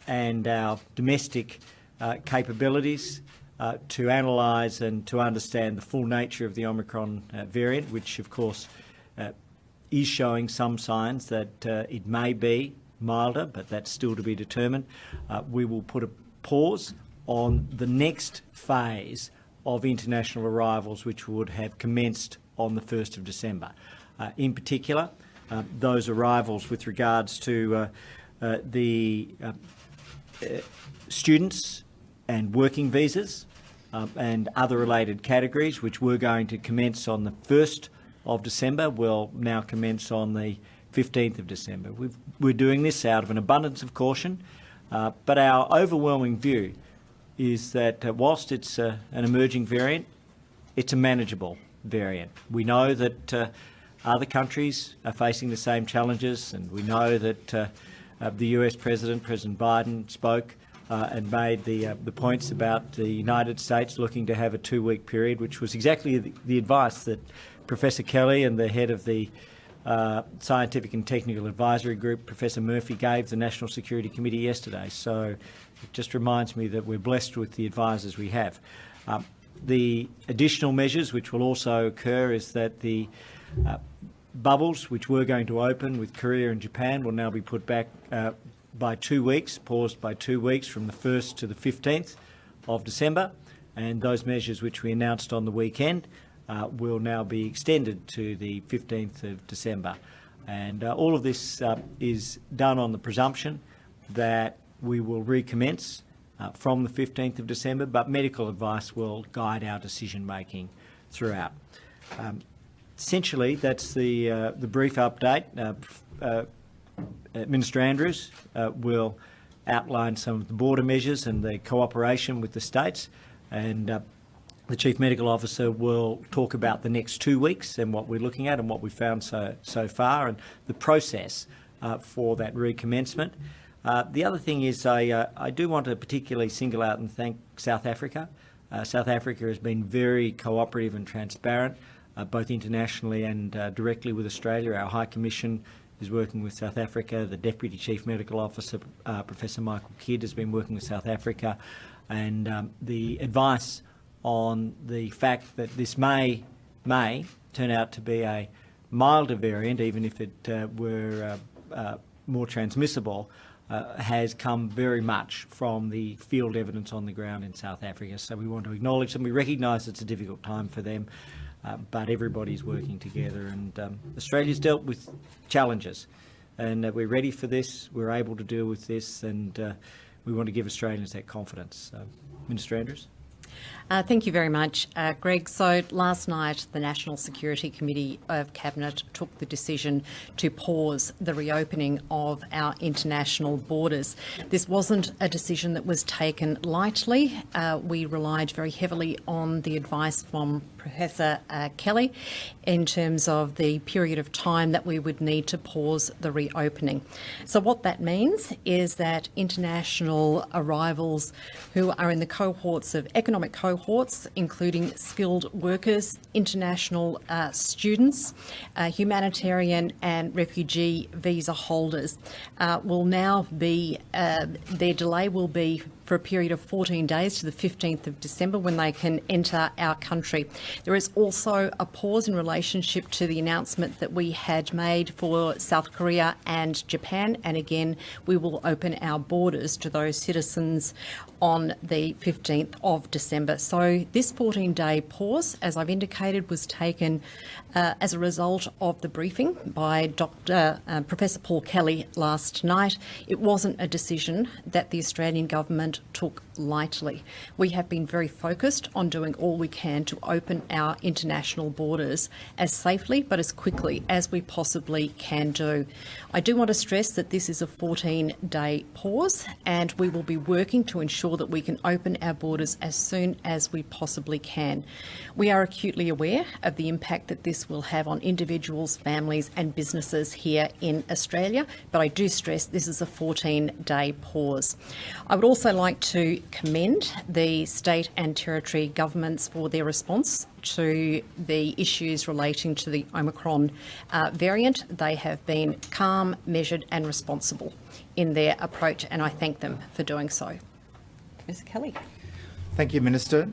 and our domestic capabilities to analyse and to understand the full nature of the Omicron variant, which of course is showing some signs that it may be milder, but that's still to be determined. We will put a pause on the next phase of international arrivals, which would have commenced on the 1st of December. In particular, those arrivals with regards to the students and working visas and other related categories, which were going to commence on the 1st of December, will now commence on the 15th of December. We're doing this out of an abundance of caution, but our overwhelming view is that whilst it's an emerging variant, it's a manageable variant. We know that other countries are facing the same challenges, and we know that the US President Biden, spoke and made the points about the United States looking to have a 2-week period, which was exactly the advice that Professor Kelly and the head of the Scientific and Technical Advisory Group, Professor Murphy, gave the National Security Committee yesterday. So it just reminds me that we're blessed with the advisors we have. The additional measures which will also occur is that the bubbles which were going to open with Korea and Japan will now be put back by 2 weeks, paused by 2 weeks from the 1st to the 15th of December, and those measures which we announced on the weekend will now be extended to the 15th of December. And all of this is done on the presumption that we will recommence from the 15th of December, but medical advice will guide our decision-making throughout. Essentially, that's the brief update. Minister Andrews will outline some of the border measures and the cooperation with the states, and the Chief Medical Officer will talk about the next 2 weeks and what we're looking at and what we've found so far and the process for that recommencement. The other thing is I do want to particularly single out and thank South Africa. South Africa has been very cooperative and transparent, both internationally and directly with Australia. Our High Commission is working with South Africa. The Deputy Chief Medical Officer, Professor Michael Kidd, has been working with South Africa. And the advice on the fact that this may turn out to be a milder variant, even if it were more transmissible, has come very much from the field evidence on the ground in South Africa. So we want to acknowledge them. We recognise it's a difficult time for them, but everybody's working together, and Australia's dealt with challenges, and we're ready for this. We're able to deal with this, and we want to give Australians that confidence. Minister Andrews. Thank you very much, Greg. So last night, the National Security Committee of Cabinet took the decision to pause the reopening of our international borders. This wasn't a decision that was taken lightly. We relied very heavily on the advice from Professor Kelly in terms of the period of time that we would need to pause the reopening. So what that means is that international arrivals who are in the cohorts of economic cohorts, including skilled workers, international students, humanitarian and refugee visa holders, will now be, their delay will be for a period of 14 days to the 15th of December when they can enter our country. There is also a pause in relationship to the announcement that we had made for South Korea and Japan, and again we will open our borders to those citizens on the 15th of December. So this 14-day pause, as I've indicated, was taken as a result of the briefing by Professor Paul Kelly last night. It wasn't a decision that the Australian government took lightly. We have been very focused on doing all we can to open our international borders as safely but as quickly as we possibly can do. I do want to stress that this is a 14-day pause, and we will be working to ensure that we can open our borders as soon as we possibly can. We are acutely aware of the impact that this will have on individuals, families and businesses here in Australia, but I do stress this is a 14-day pause. I would also like to commend the state and territory governments for their response to the issues relating to the Omicron variant. They have been calm, measured and responsible in their approach, and I thank them for doing so. Mr. Kelly. Thank you, Minister.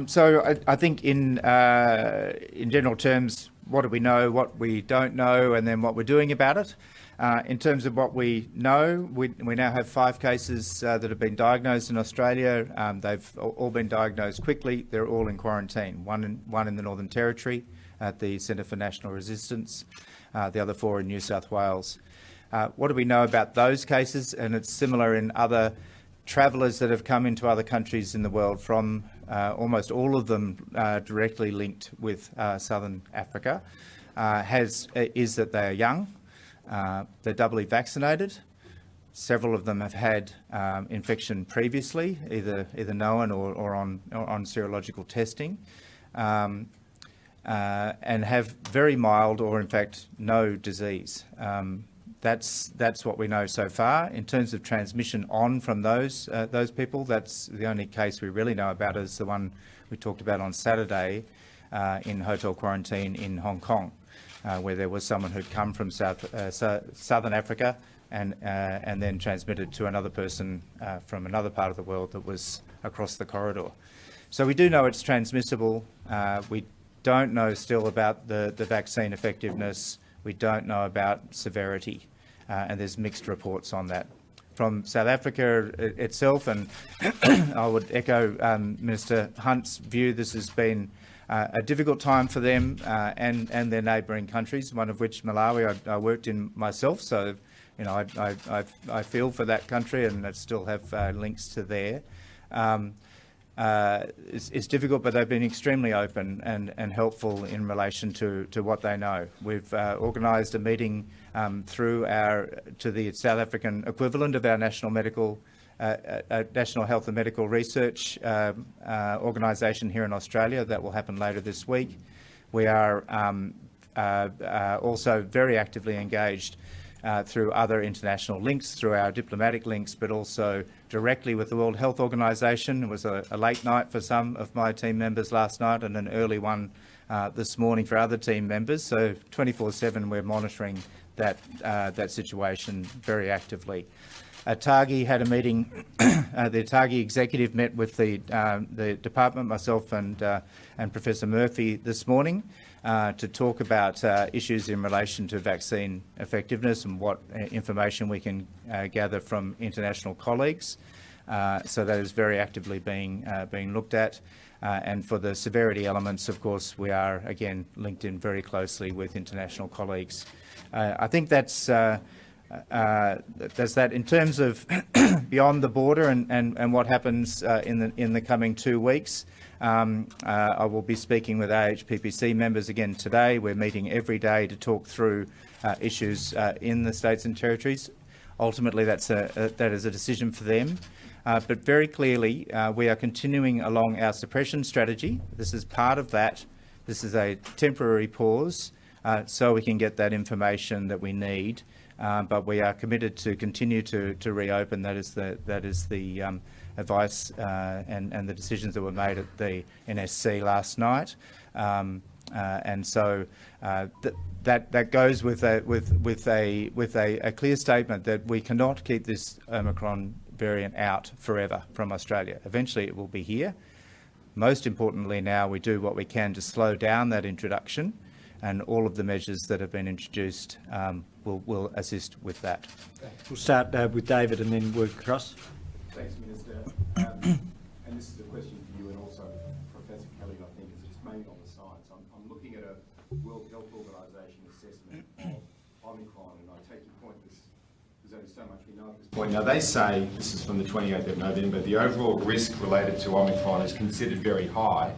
So I think in general terms, what do we know, what we don't know, and then what we're doing about it. In terms of what we know, we now have 5 cases that have been diagnosed in Australia. They've all been diagnosed quickly. They're all in quarantine. One in the Northern Territory at the Centre for National Resistance, the other 4 in New South Wales. What do we know about those cases? And it's similar in other travellers that have come into other countries in the world, from almost all of them directly linked with Southern Africa, is that they are young. They're doubly vaccinated. Several of them have had infection previously, either known or on serological testing, and have very mild or in fact no disease. That's what we know so far. In terms of transmission on from those people, that's the only case we really know about, is the one we talked about on Saturday in hotel quarantine in Hong Kong, where there was someone who'd come from Southern Africa and then transmitted to another person from another part of the world that was across the corridor. So we do know it's transmissible. We don't know still about the vaccine effectiveness. We don't know about severity, and there's mixed reports on that. From South Africa itself, and I would echo Minister Hunt's view, this has been a difficult time for them and their neighbouring countries, one of which, Malawi, I worked in myself, so you know I feel for that country, and I still have links to there. It's difficult, but they've been extremely open and helpful in relation to what they know. We've organised a meeting to the South African equivalent of our National Health and Medical Research organisation here in Australia. That will happen later this week. We are also very actively engaged through other international links, through our diplomatic links, but also directly with the World Health Organization. It was a late night for some of my team members last night and an early one this morning for other team members. So 24/7 we're monitoring that situation very actively. TAGI had a meeting, the TAGI executive met with the department, myself and Professor Murphy this morning to talk about issues in relation to vaccine effectiveness and what information we can gather from international colleagues. So that is very actively being looked at. And for the severity elements, of course, we are again linked in very closely with international colleagues. I think that's that. In terms of beyond the border and what happens in the coming 2 weeks, I will be speaking with AHPPC members again today. We're meeting every day to talk through issues in the states and territories. Ultimately, that is a decision for them. But very clearly, we are continuing along our suppression strategy. This is part of that. This is a temporary pause so we can get that information that we need. But we are committed to continue to reopen. That is the advice and the decisions that were made at the NSC last night. And so that goes with a clear statement that we cannot keep this Omicron variant out forever from Australia. Eventually, it will be here. Most importantly, now we do what we can to slow down that introduction, and all of the measures that have been introduced will assist with that. We'll start with David and then work across. Thanks, Minister. And this is a question for you and also Professor Kelly, I think, is it's mainly on the science. I'm looking at a World Health Organization assessment of Omicron, and I take your point, there's only so much we know at this point. Now, they say, this is from the 28th of November, the overall risk related to Omicron is considered very high,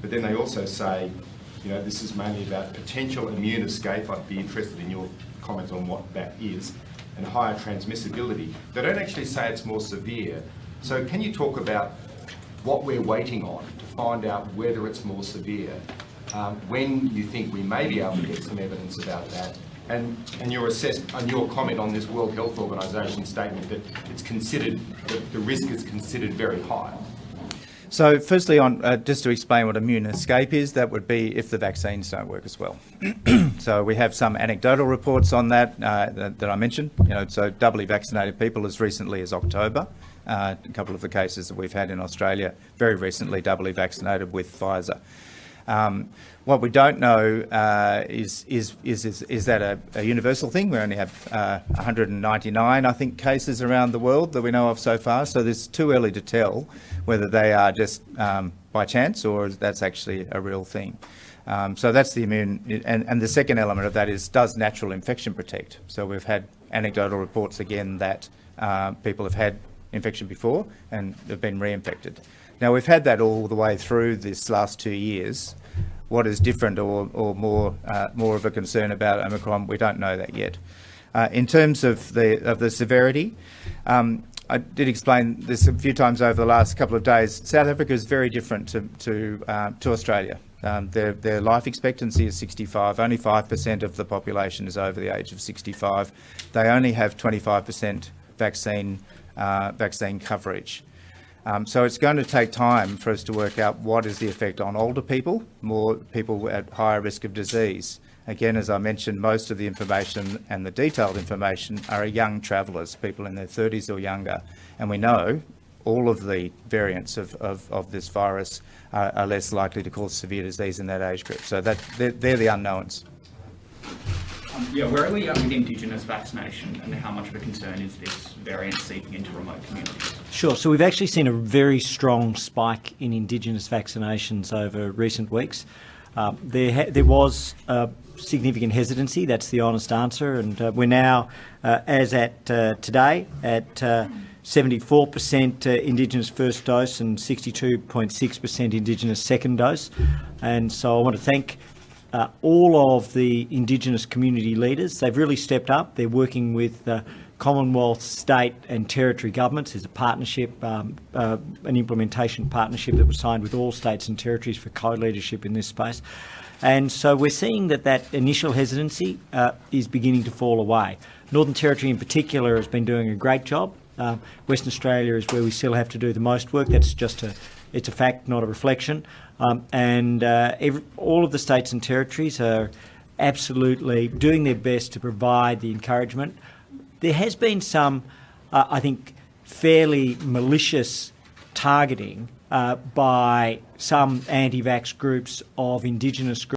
but then they also say, you know, this is mainly about potential immune escape. I'd be interested in your comments on what that is, and higher transmissibility. They don't actually say it's more severe. So can you talk about what we're waiting on to find out whether it's more severe, when you think we may be able to get some evidence about that, and your comment on this World Health Organisation statement that it's considered, that the risk is considered very high. So firstly, on just to explain what immune escape is, that would be if the vaccines don't work as well. So we have some anecdotal reports on that that I mentioned. So doubly vaccinated people as recently as October. A couple of the cases that we've had in Australia very recently, doubly vaccinated with Pfizer. What we don't know is that a universal thing? We only have 199, I think, cases around the world that we know of so far. So it's too early to tell whether they are just by chance or that's actually a real thing. So that's the immune, and the second element of that is, does natural infection protect? So we've had anecdotal reports again that people have had infection before and have been reinfected. Now we've had that all the way through this last 2 years. What is different or more of a concern about Omicron, we don't know that yet. In terms of the severity, I did explain this a few times over the last couple of days. South Africa is very different to Australia. Their life expectancy is 65. Only 5% of the population is over the age of 65. They only have 25% vaccine coverage. So it's going to take time for us to work out what is the effect on older people, more people at higher risk of disease. Again, as I mentioned, most of the information and the detailed information are young travellers, people in their 30s or younger. And we know all of the variants of this virus are less likely to cause severe disease in that age group. So they're the unknowns. Where are we at with Indigenous vaccination, and how much of a concern is this variant seeping into remote communities? Sure. So we've actually seen a very strong spike in Indigenous vaccinations over recent weeks. There was significant hesitancy, that's the honest answer, and we're now, as at today, at 74% Indigenous first dose and 62.6% Indigenous second dose. And so I want to thank all of the Indigenous community leaders. They've really stepped up. They're working with Commonwealth, state and territory governments. There's a partnership, an implementation partnership that was signed with all states and territories for co-leadership in this space. And so we're seeing that initial hesitancy is beginning to fall away. Northern Territory in particular has been doing a great job. Western Australia is where we still have to do the most work. That's just it's a fact, not a reflection. All of the states and territories are absolutely doing their best to provide the encouragement. There has been some, I think, fairly malicious targeting by some anti-vax groups of Indigenous groups.